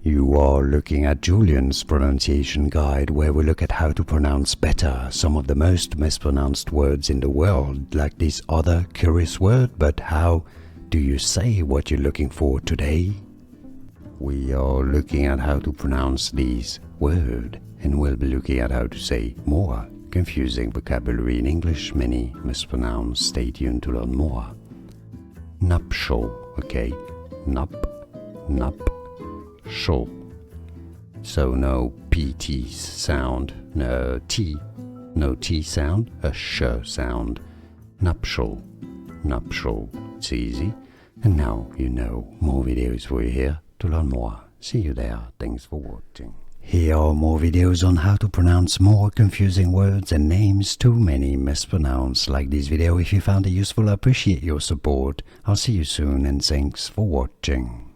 You are looking at Julian's pronunciation guide, where we look at how to pronounce better some of the most mispronounced words in the world, like this other curious word. But how do you say what you're looking for today? We are looking at how to pronounce this word, and we'll be looking at how to say more confusing vocabulary in English, many mispronounced. Stay tuned to learn more. Nuptial, okay? Nuptial. So no PT sound, no T sound, a sh sound. Nuptial. It's easy. And now you know. More videos for you here to learn more. See you there. Thanks for watching. Here are more videos on how to pronounce more confusing words and names too many mispronounced. Like this video if you found it useful. I appreciate your support. I'll see you soon and thanks for watching.